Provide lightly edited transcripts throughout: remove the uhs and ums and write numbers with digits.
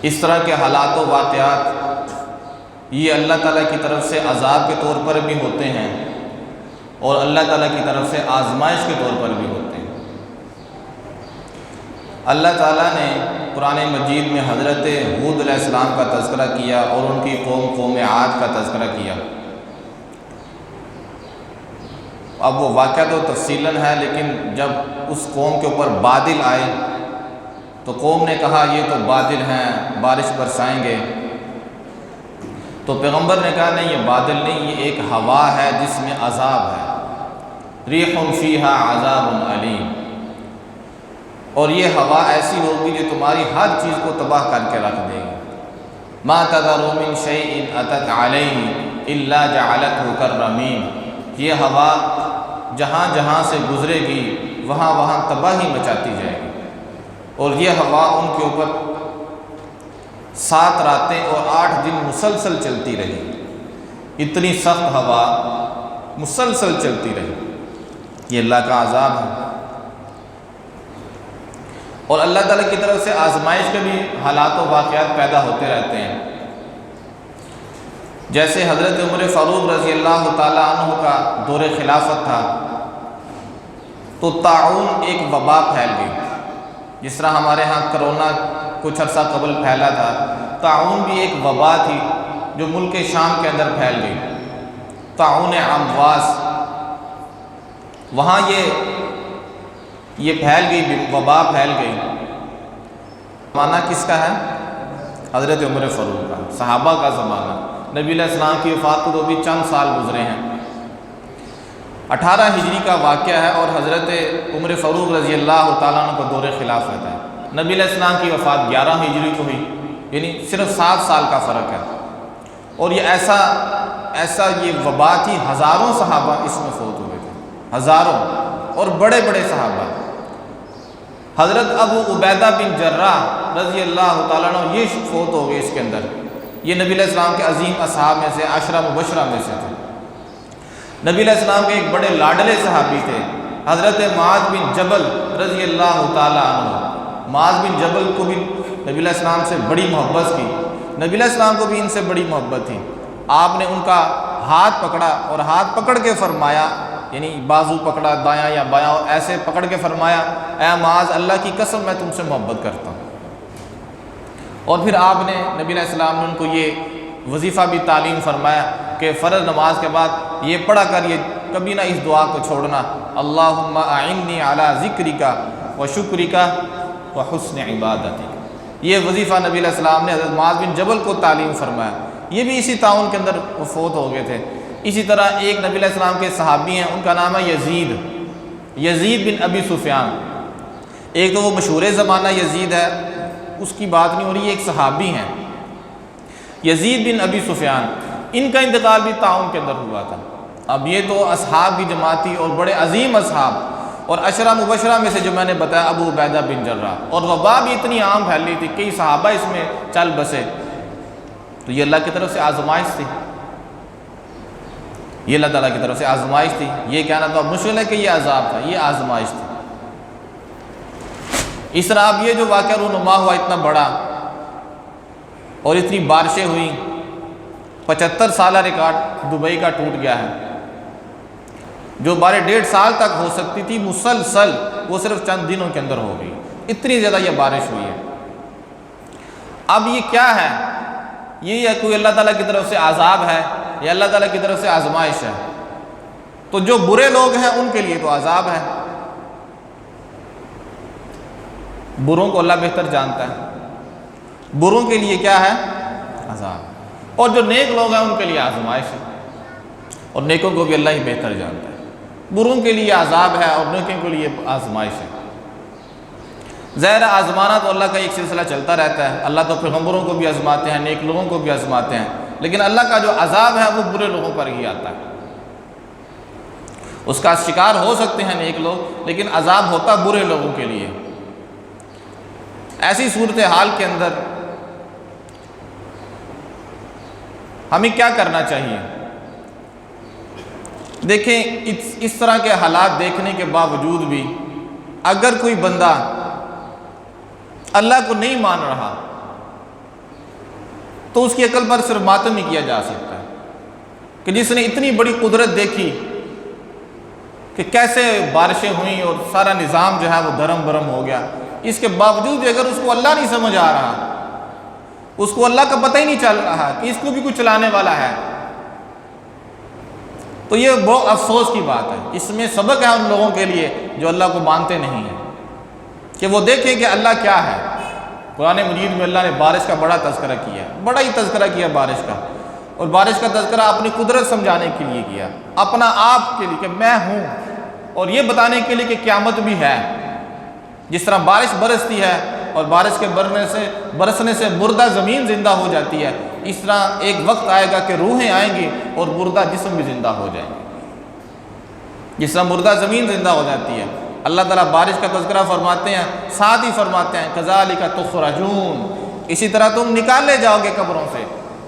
اس طرح کے حالات و واقعات یہ اللہ تعالیٰ کی طرف سے عذاب کے طور پر بھی ہوتے ہیں اور اللہ تعالیٰ کی طرف سے آزمائش کے طور پر بھی ہوتے ہیں۔ اللہ تعالیٰ نے قرآن مجید میں حضرت ہود علیہ السلام کا تذکرہ کیا اور ان کی قوم عاد کا تذکرہ کیا۔ اب وہ واقعہ تو تفصیلاً ہے، لیکن جب اس قوم کے اوپر بادل آئے تو قوم نے کہا یہ تو بادل ہیں، بارش برسائیں گے۔ تو پیغمبر نے کہا نہیں، یہ بادل نہیں، یہ ایک ہوا ہے جس میں عذاب ہے، ریح فیہا عذاب علیم، اور یہ ہوا ایسی ہوگی جو تمہاری ہر چیز کو تباہ کر کے رکھ دے گی۔ ما تذر من شیء اتت علیہ الا جعلتہ کالرمیم، یہ ہوا جہاں جہاں سے گزرے گی وہاں وہاں تباہی مچاتی جائے گی، اور یہ ہوا ان کے اوپر 7 راتیں اور 8 دن مسلسل چلتی رہی۔ اتنی سخت ہوا مسلسل چلتی رہی، یہ اللہ کا عذاب ہے۔ اور اللہ تعالیٰ کی طرف سے آزمائش کے بھی حالات و واقعات پیدا ہوتے رہتے ہیں۔ جیسے حضرت عمر فاروق رضی اللہ تعالیٰ عنہ کا دور خلافت تھا تو طاعون ایک وبا پھیل گئی، جس طرح ہمارے ہاں کرونا کچھ عرصہ قبل پھیلا تھا، طاعون بھی ایک وبا تھی جو ملک شام کے اندر پھیل گئی، طاعون امواس۔ وہاں یہ پھیل گئی، وبا پھیل گئی۔ زمانہ کس کا ہے؟ حضرت عمر فاروق کا، صحابہ کا زمانہ۔ نبی علیہ السلام کی وفات کو تو بھی چند سال گزرے ہیں۔ 18 ہجری کا واقعہ ہے اور حضرت عمر فاروق رضی اللہ تعالیٰ عنہ کو دور خلافت ہے۔ نبی علیہ السلام کی وفات 11 ہجری کو ہوئی، یعنی صرف 7 سال کا فرق ہے۔ اور یہ ایسا یہ وبا تھی، ہزاروں صحابہ اس میں فوت ہوئے تھے، ہزاروں، اور بڑے بڑے صحابہ۔ حضرت ابو عبیدہ بن جراح رضی اللہ تعالیٰ عنہ یہ فوت ہو گئے اس کے اندر۔ یہ نبی علیہ السلام کے عظیم اصحاب میں سے، 10 مبشرہ میں سے تھے۔ نبی علیہ السلام کے ایک بڑے لاڈلے صحابی تھے حضرت معاذ بن جبل رضی اللہ تعالیٰ عنہ۔ معاذ بن جبل کو بھی نبی علیہ السلام سے بڑی محبت کی، نبی علیہ السلام کو بھی ان سے بڑی محبت تھی۔ آپ نے ان کا ہاتھ پکڑا اور ہاتھ پکڑ کے فرمایا، یعنی بازو پکڑا دایاں یا بایاں، اور ایسے پکڑ کے فرمایا اے معاذ، اللہ کی قسم میں تم سے محبت کرتا ہوں۔ اور پھر آپ نے نبی علیہ السلام نے ان کو یہ وظیفہ بھی تعلیم فرمایا کہ فرض نماز کے بعد یہ پڑھا کر یہ کبھی نہ اس دعا کو چھوڑنا، اللہم اعنی علی ذکرک و شکرک و حسن عبادتک۔ یہ وظیفہ نبی علیہ السلام نے حضرت معاذ بن جبل کو تعلیم فرمایا۔ یہ بھی اسی تعاون کے اندر وہ فوت ہو گئے تھے۔ اسی طرح ایک نبی علیہ السلام کے صحابی ہیں، ان کا نام ہے یزید بن ابی سفیان۔ ایک تو وہ مشہور زمانہ یزید ہے، اس کی بات نہیں ہو رہی، ایک صحابی ہیں یزید بن ابی سفیان۔ ان کا انتقال بھی تعاون کے اندر ہوا تھا۔ اب یہ تو اصحاب کی جماعت تھی اور بڑے عظیم اصحاب، اور 10 مبشرہ میں سے جو میں نے بتایا ابو عبیدہ بن جراح، اور وبا بھی اتنی عام پھیلی تھی، کئی صحابہ اس میں چل بسے۔ تو یہ اللہ کی طرف سے آزمائش تھی، یہ اللہ تعالیٰ کی طرف سے آزمائش تھی۔ یہ کہنا تو اب مشکل ہے کہ یہ عذاب تھا، یہ آزمائش تھی۔ اس طرح اب یہ جو واقعہ رونما ہوا اتنا بڑا اور اتنی بارشیں ہوئیں، 75 سالہ ریکارڈ دبئی کا ٹوٹ گیا ہے۔ جو بارش 1.5 سال تک ہو سکتی تھی مسلسل، وہ صرف چند دنوں کے اندر ہو گئی، اتنی زیادہ یہ بارش ہوئی ہے۔ اب یہ کیا ہے؟ یہ کوئی اللہ تعالیٰ کی طرف سے عذاب ہے یا اللہ تعالیٰ کی طرف سے آزمائش ہے؟ تو جو برے لوگ ہیں ان کے لیے تو عذاب ہے، بروں کو اللہ بہتر جانتا ہے، بروں کے لیے کیا ہے؟ عذاب۔ اور جو نیک لوگ ہیں ان کے لیے آزمائش ہے، اور نیکوں کو بھی اللہ ہی بہتر جانتا ہے۔ بروں کے لیے عذاب ہے اور نیکوں کے لیے آزمائش ہے۔ ظاہر آزمانا تو اللہ کا ایک سلسلہ چلتا رہتا ہے، اللہ تو پیغمبروں کو بھی آزماتے ہیں، نیک لوگوں کو بھی آزماتے ہیں، لیکن اللہ کا جو عذاب ہے وہ برے لوگوں پر ہی آتا ہے۔ اس کا شکار ہو سکتے ہیں نیک لوگ، لیکن عذاب ہوتا برے لوگوں کے لیے۔ ایسی صورتحال کے اندر ہمیں کیا کرنا چاہیے؟ دیکھیں، اس طرح کے حالات دیکھنے کے باوجود بھی اگر کوئی بندہ اللہ کو نہیں مان رہا، تو اس کی عقل پر صرف ماتم ہی کیا جا سکتا ہے کہ جس نے اتنی بڑی قدرت دیکھی کہ کیسے بارشیں ہوئیں اور سارا نظام جو ہے وہ دھرم برم ہو گیا، اس کے باوجود بھی اگر اس کو اللہ نہیں سمجھ آ رہا، اس کو اللہ کا پتہ ہی نہیں چل رہا کہ اس کو بھی کچھ چلانے والا ہے، تو یہ بہت افسوس کی بات ہے۔ اس میں سبق ہے ان لوگوں کے لیے جو اللہ کو مانتے نہیں ہیں، کہ وہ دیکھیں کہ اللہ کیا ہے۔ قرآن مجید میں اللہ نے بارش کا بڑا تذکرہ کیا، بڑا ہی تذکرہ کیا بارش کا، اور بارش کا تذکرہ اپنی قدرت سمجھانے کے لیے کیا، اپنا آپ کے لیے کہ میں ہوں، اور یہ بتانے کے لیے کہ قیامت بھی ہے۔ جس طرح بارش برستی ہے اور بارش کے برسنے سے مردہ زمین زندہ ہو جاتی ہے، اس طرح ایک وقت آئے گا کہ روحیں آئیں گی اور مردہ جسم بھی زندہ ہو جائیں گے۔ جس طرح مردہ زمین زندہ ہو جاتی ہے، اللہ تعالیٰ بارش کا تذکرہ فرماتے ہیں، ساتھ ہی فرماتے ہیں کذالک تخرجون، اسی طرح تم نکالے جاؤ گے قبروں سے،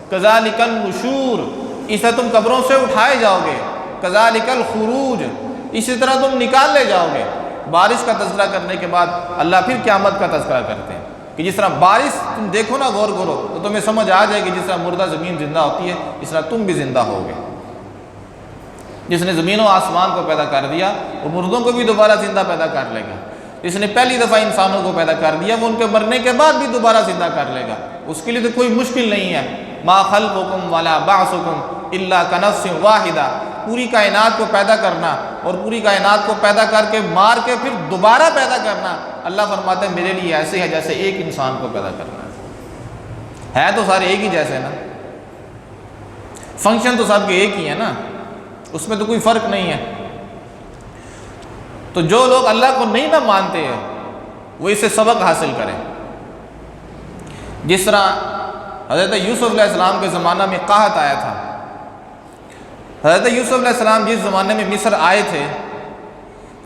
کذالک النشور، اس طرح تم قبروں سے اٹھائے جاؤ گے، کذالک الخروج، اسی طرح تم نکال لے جاؤ گے۔ بارش کا تذکرہ کرنے کے بعد اللہ پھر قیامت کا تذکرہ کرتے ہیں کہ جس طرح بارش تم دیکھو نا غور کرو تو تمہیں سمجھ آ جائے گی، جس طرح مردہ زمین زندہ ہوتی ہے اس طرح تم بھی زندہ ہوگے۔ جس نے زمین و آسمان کو پیدا کر دیا وہ مردوں کو بھی دوبارہ زندہ پیدا کر لے گا۔ جس نے پہلی دفعہ انسانوں کو پیدا کر دیا وہ ان کے مرنے کے بعد بھی دوبارہ زندہ کر لے گا، اس کے لیے تو کوئی مشکل نہیں ہے۔ ما خلقکم ولا بعثکم الا کنفس واحدہ، پوری کائنات کو پیدا کرنا اور پوری کائنات کو پیدا کر کے مار کے پھر دوبارہ پیدا کرنا، اللہ فرماتے ہیں میرے لیے ایسے ہے جیسے ایک انسان کو پیدا کرنا ہے تو سارے ایک ہی جیسے نا، فنکشن تو سب کے ایک ہی ہے نا، اس میں تو کوئی فرق نہیں ہے۔ تو جو لوگ اللہ کو نہیں نہ مانتے ہیں وہ اس سے سبق حاصل کریں۔ جس طرح حضرت یوسف علیہ السلام کے زمانہ میں قحط آیا تھا، حضرت یوسف علیہ السلام جس زمانے میں مصر آئے تھے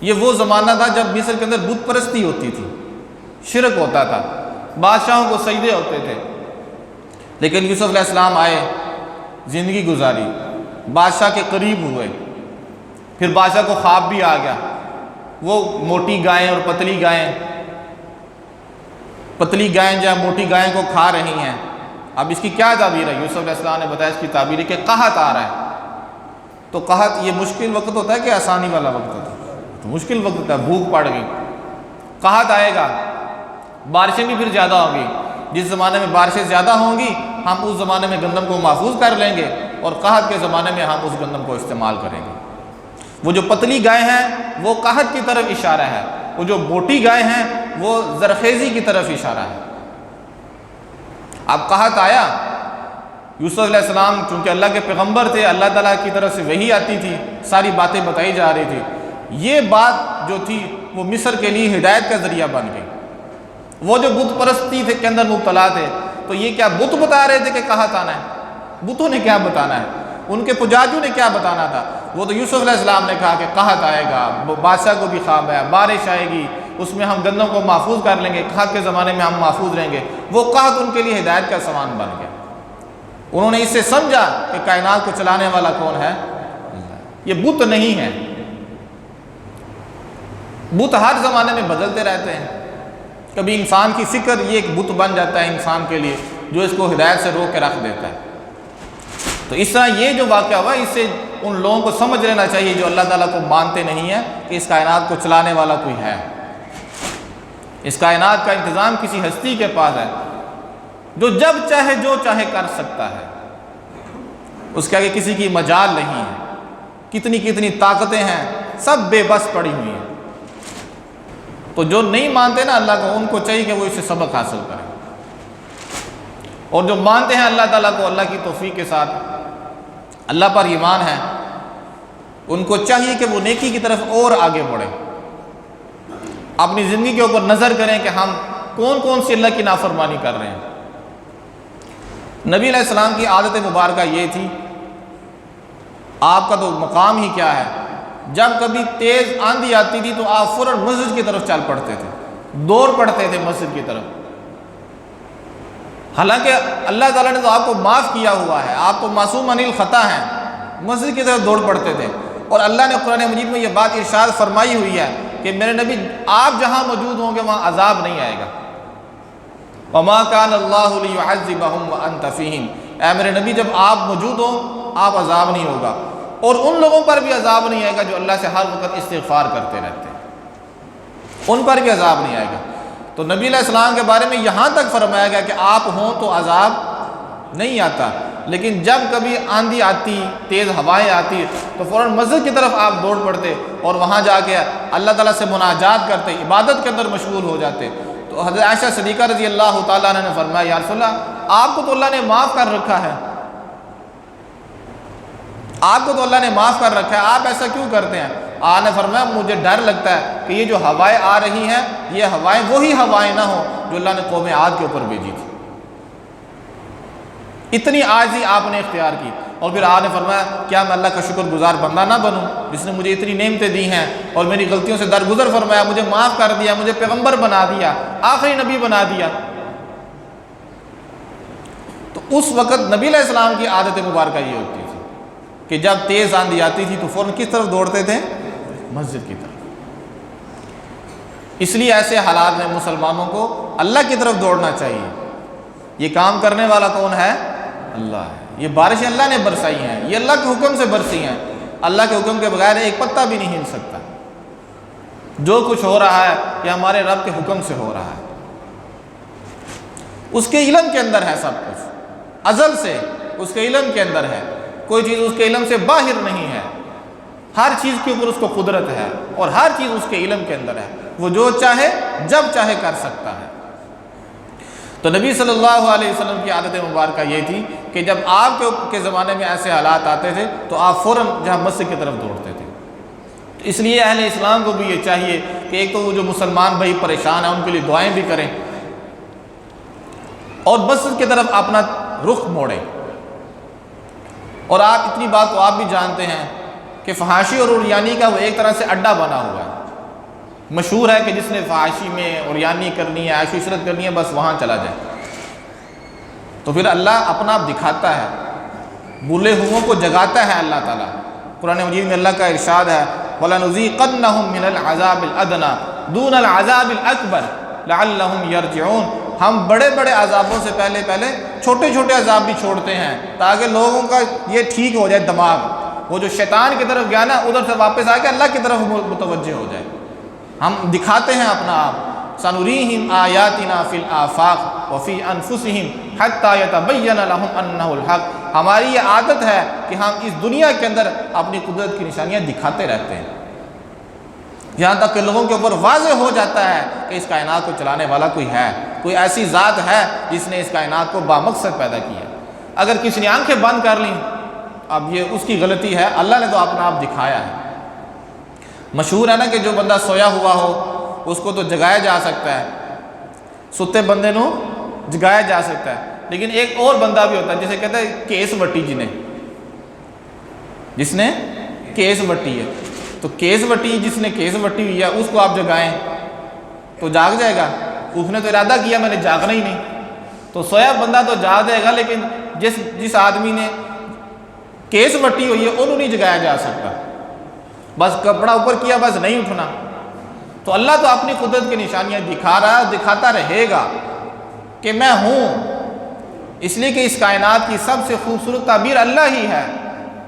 یہ وہ زمانہ تھا جب مصر کے اندر بت پرستی ہوتی تھی، شرک ہوتا تھا، بادشاہوں کو سجدے ہوتے تھے۔ لیکن یوسف علیہ السلام آئے، زندگی گزاری، بادشاہ کے قریب ہوئے، پھر بادشاہ کو خواب بھی آ گیا، وہ موٹی گائیں اور پتلی گائیں جو ہے موٹی گائیں کو کھا رہی ہیں۔ اب اس کی کیا تعبیر ہے؟ یوسف علیہ السلام نے بتایا اس کی تعبیر ہے کہ قحط آ رہا ہے۔ تو قحط یہ مشکل وقت ہوتا ہے کہ آسانی والا وقت ہوتا ہے؟ تو مشکل وقت ہوتا ہے، بھوک پڑ گئی، قحط آئے گا، بارشیں بھی پھر زیادہ ہوں گی۔ جس زمانے میں بارشیں زیادہ ہوں گی ہم اس زمانے میں گندم کو محفوظ کر لیں گے، اور قحط کے زمانے میں ہم اس گندم کو استعمال کریں گے۔ وہ جو پتلی گائے ہیں وہ قحط کی طرف اشارہ ہے، وہ جو موٹی گائے ہیں وہ زرخیزی کی طرف اشارہ ہے۔ اب قحط آیا، یوسف علیہ السلام چونکہ اللہ کے پیغمبر تھے، اللہ تعالیٰ کی طرف سے وحی آتی تھی، ساری باتیں بتائی جا رہی تھی، یہ بات جو تھی وہ مصر کے لیے ہدایت کا ذریعہ بن گئی۔ وہ جو بت پرستی کے اندر مبتلا تھے تو یہ کیا بت بتا رہے تھے کہ قحط آنا ہے؟ بتوں نے کیا بتانا ہے؟ ان کے پجاریوں نے کیا بتانا تھا؟ وہ تو یوسف علیہ السلام نے کہا کہ قحط آئے گا، بادشاہ کو بھی خواب ہے، بارش آئے گی، اس میں ہم گندم کو محفوظ کر لیں گے، قحط کے زمانے میں ہم محفوظ رہیں گے۔ وہ قحط ان کے لیے ہدایت کا سامان بن گیا۔ انہوں نے اس سے سمجھا کہ کائنات کو چلانے والا کون ہے؟ یہ بت نہیں ہے۔ بت ہر زمانے میں بدلتے رہتے ہیں، کبھی انسان کی فکر یہ ایک بت بن جاتا ہے انسان کے لیے جو اس کو ہدایت سے روک کے رکھ دیتا ہے۔ تو اس طرح یہ جو واقعہ ہوا اس سے ان لوگوں کو سمجھ لینا چاہیے جو اللہ تعالیٰ کو مانتے نہیں ہیں کہ اس کائنات کو چلانے والا کوئی ہے، اس کائنات کا انتظام کسی ہستی کے پاس ہے جو جب چاہے جو چاہے کر سکتا ہے، اس کے آگے کسی کی مجال نہیں ہے۔ کتنی طاقتیں ہیں، سب بے بس پڑی ہوئی ہیں۔ تو جو نہیں مانتے نا اللہ کو، ان کو چاہیے کہ وہ اس سے سبق حاصل کریں، اور جو مانتے ہیں اللہ تعالیٰ کو اللہ کی توفیق کے ساتھ، اللہ پر ایمان ہے، ان کو چاہیے کہ وہ نیکی کی طرف اور آگے بڑھیں، اپنی زندگی کے اوپر نظر کریں کہ ہم کون سی اللہ کی نافرمانی کر رہے ہیں۔ نبی علیہ السلام کی عادت مبارکہ یہ تھی، آپ کا تو مقام ہی کیا ہے، جب کبھی تیز آندھی آتی تھی تو آپ فوراً مسجد کی طرف چل پڑتے تھے، دوڑ پڑتے تھے مسجد کی طرف۔ حالانکہ اللہ تعالیٰ نے تو آپ کو معاف کیا ہوا ہے، آپ تو معصوم عن الخطا ہیں، مسجد کی طرف دوڑ پڑتے تھے۔ اور اللہ نے قرآن مجید میں یہ بات ارشاد فرمائی ہوئی ہے کہ میرے نبی آپ جہاں موجود ہوں گے وہاں عذاب نہیں آئے گا، وما کان اللہ لیعذبہم وانت فیہم، اے میرے نبی جب آپ موجود ہوں آپ عذاب نہیں ہوگا، اور ان لوگوں پر بھی عذاب نہیں آئے گا جو اللہ سے ہر وقت استغفار کرتے رہتے ہیں، ان پر بھی عذاب نہیں آئے گا۔ تو نبی علیہ السلام کے بارے میں یہاں تک فرمایا گیا کہ آپ ہوں تو عذاب نہیں آتا، لیکن جب کبھی آندھی آتی، تیز ہوائیں آتی، تو فوراً مسجد کی طرف آپ دوڑ پڑتے اور وہاں جا کے اللہ تعالیٰ سے مناجات کرتے، عبادت کے اندر مشغول ہو جاتے۔ تو حضرت عائشہ صدیقہ رضی اللہ تعالیٰ عنہ نے فرمایا یا رسول اللہ آپ کو تو اللہ نے معاف کر رکھا ہے، آپ کو تو اللہ نے معاف کر رکھا ہے، آپ ایسا کیوں کرتے ہیں؟ آپ نے فرمایا مجھے ڈر لگتا ہے کہ یہ جو ہوائیں آ رہی ہیں یہ ہوائیں وہی ہوائیں نہ ہوں جو اللہ نے قوم عاد کے اوپر بھیجی تھی۔ اتنی عاجزی آپ نے اختیار کی، اور پھر آپ نے فرمایا کیا میں اللہ کا شکر گزار بندہ نہ بنوں جس نے مجھے اتنی نعمتیں دی ہیں اور میری غلطیوں سے درگزر فرمایا، مجھے معاف کر دیا، مجھے پیغمبر بنا دیا، آخری نبی بنا دیا۔ تو اس وقت نبی علیہ السلام کی عادت مبارکہ یہ ہوتی تھی کہ جب تیز آندھی آتی تھی تو فوراً کس طرف دوڑتے تھے؟ مسجد کی طرف۔ اس لیے ایسے حالات میں مسلمانوں کو اللہ کی طرف دوڑنا چاہیے۔ یہ کام کرنے والا کون ہے؟ اللہ ہے۔ یہ بارشیں اللہ نے برسائی ہیں، یہ اللہ کے حکم سے برسی ہیں، اللہ کے حکم کے بغیر ایک پتا بھی نہیں ہل سکتا۔ جو کچھ ہو رہا ہے یہ ہمارے رب کے حکم سے ہو رہا ہے، اس کے علم کے اندر ہے سب کچھ، ازل سے اس کے علم کے اندر ہے، کوئی چیز اس کے علم سے باہر نہیں ہے، ہر چیز کے اوپر اس کو قدرت ہے اور ہر چیز اس کے علم کے اندر ہے، وہ جو چاہے جب چاہے کر سکتا ہے۔ تو نبی صلی اللہ علیہ وسلم کی عادت مبارکہ یہ تھی کہ جب آپ کے زمانے میں ایسے حالات آتے تھے تو آپ فوراً جہاں مسجد کی طرف دوڑتے تھے۔ تو اس لیے اہل اسلام کو بھی یہ چاہیے کہ ایک تو وہ جو مسلمان بھائی پریشان ہیں ان کے لیے دعائیں بھی کریں اور مسجد کی طرف اپنا رخ موڑیں۔ اور آپ اتنی بات تو آپ بھی جانتے ہیں کہ فحاشی اور عریانی کا وہ ایک طرح سے اڈا بنا ہوا ہے۔ مشہور ہے کہ جس نے فحاشی میں عریانی کرنی ہے، عیش و عشرت کرنی ہے، بس وہاں چلا جائے۔ تو پھر اللہ اپنا آپ دکھاتا ہے، بھولے ہوئوں کو جگاتا ہے اللہ تعالیٰ۔ قرآن مجید میں اللہ کا ارشاد ہے وَلَنُذِيقَنَّهُم مِّنَ الْعَذَابِ الْأَدْنَىٰ دُونَ الْعَذَابِ الْأَكْبَرِ لَعَلَّهُمْ يَرْجِعُونَ، ہم بڑے بڑے عذابوں سے پہلے چھوٹے چھوٹے عذاب بھی چھوڑتے ہیں تاکہ لوگوں کا یہ ٹھیک ہو جائے دماغ، وہ جو شیطان کی طرف گیا نا ادھر سے واپس آ کے اللہ کی طرف متوجہ ہو جائے۔ ہم دکھاتے ہیں اپنا آپ، سنریہم آیاتنا فی الآفاق وفی انفسہم حتی یتبین لہم انہ الحق، ہماری یہ عادت ہے کہ ہم اس دنیا کے اندر اپنی قدرت کی نشانیاں دکھاتے رہتے ہیں یہاں تک کہ لوگوں کے اوپر واضح ہو جاتا ہے کہ اس کائنات کو چلانے والا کوئی ہے، کوئی ایسی ذات ہے جس نے اس کائنات کو بامقصد پیدا کیا۔ اگر کسی نے آنکھیں بند کر لیں اب یہ اس کی غلطی ہے، اللہ نے تو اپنا آپ دکھایا ہے۔ مشہور ہے نا کہ جو بندہ سویا ہوا ہو اس کو تو جگایا جا سکتا ہے، ستے بندے نو جگایا جا سکتا ہے، لیکن ایک اور بندہ بھی ہوتا ہے جسے کہتے ہیں کیس وٹی، جس نے کیس وٹی ہے۔ تو کیس وٹی، جس نے کیس وٹی ہوئی ہے اس کو آپ جگائیں تو جاگ جائے گا؟ اس نے تو ارادہ کیا میں نے جاگنا ہی نہیں، تو سویا بندہ تو جاگ جائے گا، لیکن جس آدمی نے کیس وٹی ہوئی ہے انہوں نہیں جگایا جا سکتا، بس کپڑا اوپر کیا بس نہیں اٹھنا۔ تو اللہ تو اپنی قدرت کی نشانیاں دکھا رہا ہے، دکھاتا رہے گا کہ میں ہوں، اس لیے کہ اس کائنات کی سب سے خوبصورت تعبیر اللہ ہی ہے،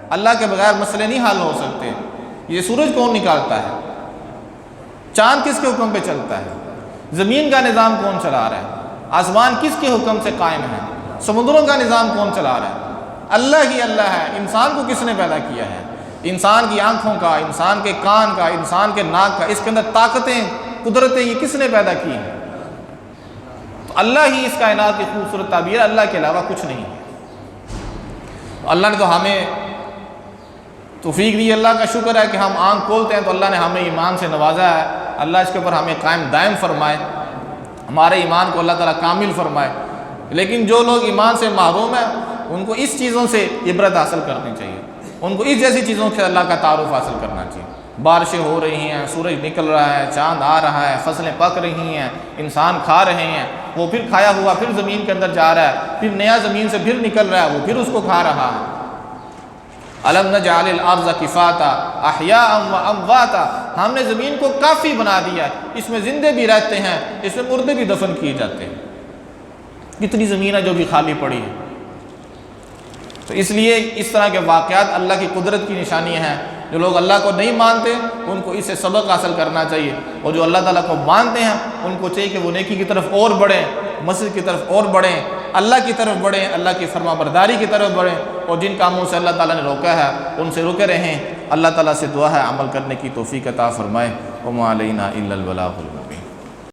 اللہ کے بغیر مسئلے نہیں حل ہو سکتے۔ یہ سورج کون نکالتا ہے؟ چاند کس کے حکم پہ چلتا ہے؟ زمین کا نظام کون چلا رہا ہے؟ آسمان کس کے حکم سے قائم ہے؟ سمندروں کا نظام کون چلا رہا ہے؟ اللہ ہی اللہ ہے۔ انسان کو کس نے پیدا کیا ہے؟ انسان کی آنکھوں کا، انسان کے کان کا، انسان کے ناک کا، اس کے اندر طاقتیں، قدرتیں، یہ کس نے پیدا کی ہیں؟ تو اللہ ہی اس کائنات کی خوبصورت تعبیر، اللہ کے علاوہ کچھ نہیں ہے۔ اللہ نے تو ہمیں توفیق دی، اللہ کا شکر ہے کہ ہم آنکھ کھولتے ہیں تو اللہ نے ہمیں ایمان سے نوازا ہے۔ اللہ اس کے اوپر ہمیں قائم دائم فرمائے، ہمارے ایمان کو اللہ تعالیٰ کامل فرمائے۔ لیکن جو لوگ ایمان سے محروم ہیں ان کو اس چیزوں سے عبرت حاصل کرنی چاہیے، ان کو اس جیسی چیزوں سے اللہ کا تعارف حاصل کرنا چاہیے۔ بارشیں ہو رہی ہیں، سورج نکل رہا ہے، چاند آ رہا ہے، فصلیں پک رہی ہیں، انسان کھا رہے ہیں، وہ پھر کھایا ہوا پھر زمین کے اندر جا رہا ہے، پھر نیا زمین سے پھر نکل رہا ہے، وہ پھر اس کو کھا رہا ہے۔ الم نجعل الارض کفاتا احیاء و امواتا، ہم نے زمین کو کافی بنا دیا ہے، اس میں زندے بھی رہتے ہیں، اس میں مردے بھی دفن کیے جاتے ہیں۔ کتنی زمین ہے جو بھی خالی پڑی ہے۔ تو اس لیے اس طرح کے واقعات اللہ کی قدرت کی نشانی ہیں۔ جو لوگ اللہ کو نہیں مانتے ان کو اس سے سبق حاصل کرنا چاہیے، اور جو اللہ تعالیٰ کو مانتے ہیں ان کو چاہیے کہ وہ نیکی کی طرف اور بڑھیں، مسجد کی طرف اور بڑھیں، اللہ کی طرف بڑھیں، اللہ کی فرما برداری کی طرف بڑھیں، اور جن کاموں سے اللہ تعالیٰ نے روکا ہے ان سے رکے رہیں۔ اللہ تعالیٰ سے دعا ہے عمل کرنے کی توفیق عطا فرمائے۔ وما علینا الا البلاغ المبین۔